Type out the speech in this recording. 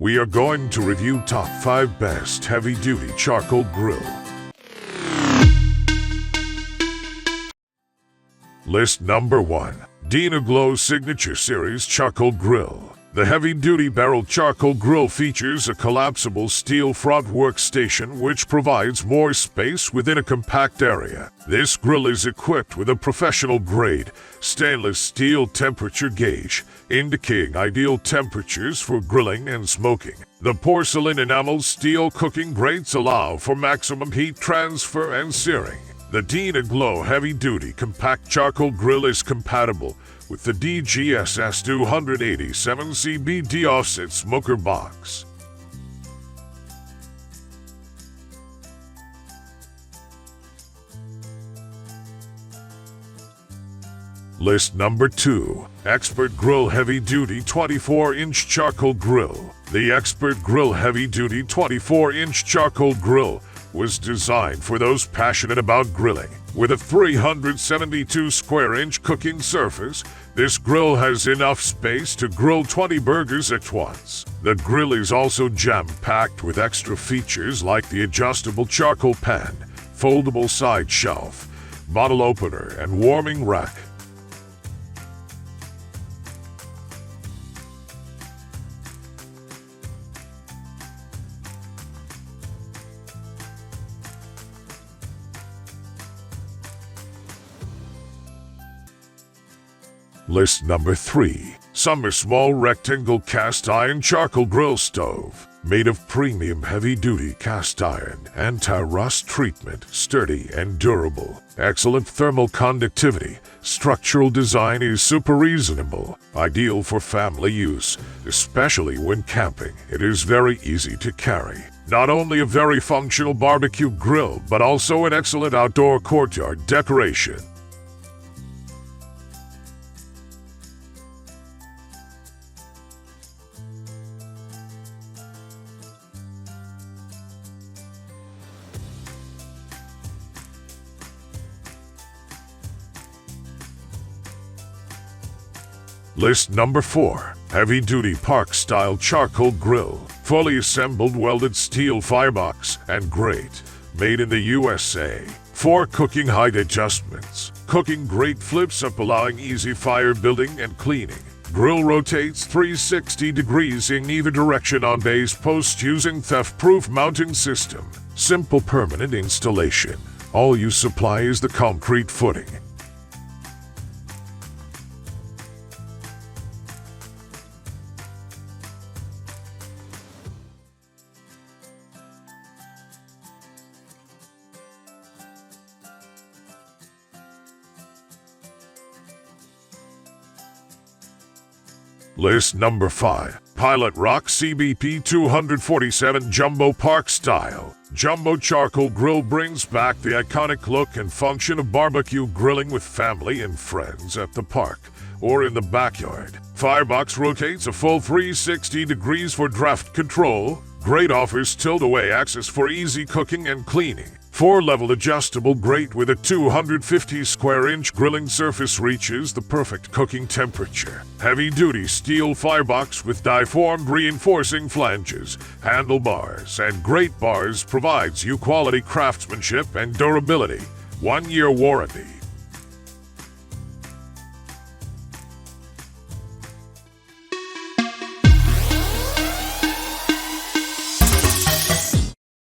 We are going to review top 5 best heavy-duty charcoal grill. List number 1. DYNA-GLO Signature Series Charcoal Grill. The heavy-duty barrel charcoal grill features a collapsible steel front workstation which provides more space within a compact area. This grill is equipped with a professional-grade stainless steel temperature gauge, indicating ideal temperatures for grilling and smoking. The porcelain enamel steel cooking grates allow for maximum heat transfer and searing. The DYNA-GLO heavy-duty compact charcoal grill is compatible with the DGSS 287CBD offset smoker box. List number 2. Expert Grill Heavy-Duty 24-inch Charcoal Grill. The Expert Grill Heavy-Duty 24-inch Charcoal Grill was designed for those passionate about grilling. With a 372 square inch cooking surface, this grill has enough space to grill 20 burgers at once. The grill is also jam-packed with extra features like the adjustable charcoal pan, foldable side shelf, bottle opener, and warming rack. List number 3. SUNGMOR Small Rectangle Cast Iron Charcoal Grill Stove. Made of premium heavy-duty cast iron, anti-rust treatment, sturdy and durable. Excellent thermal conductivity. Structural design is super reasonable. Ideal for family use, especially when camping. It is very easy to carry. Not only a very functional barbecue grill, but also an excellent outdoor courtyard decoration. List number 4. Heavy-duty park-style charcoal grill. Fully assembled welded steel firebox and grate. Made in the USA. 4 cooking height adjustments. Cooking grate flips up allowing easy fire building and cleaning. Grill rotates 360 degrees in either direction on base post using theft-proof mounting system. Simple permanent installation. All you supply is the concrete footing. List number 5. Pilot Rock CBP 247 Jumbo Park Style. Jumbo Charcoal Grill brings back the iconic look and function of barbecue grilling with family and friends at the park or in the backyard. Firebox rotates a full 360 degrees for draft control. Grate offers tilt-away access for easy cooking and cleaning. 4-level adjustable grate with a 250 square inch grilling surface reaches the perfect cooking temperature. Heavy-duty steel firebox with die-formed reinforcing flanges, handlebars, and grate bars provides you quality craftsmanship and durability. 1-year warranty.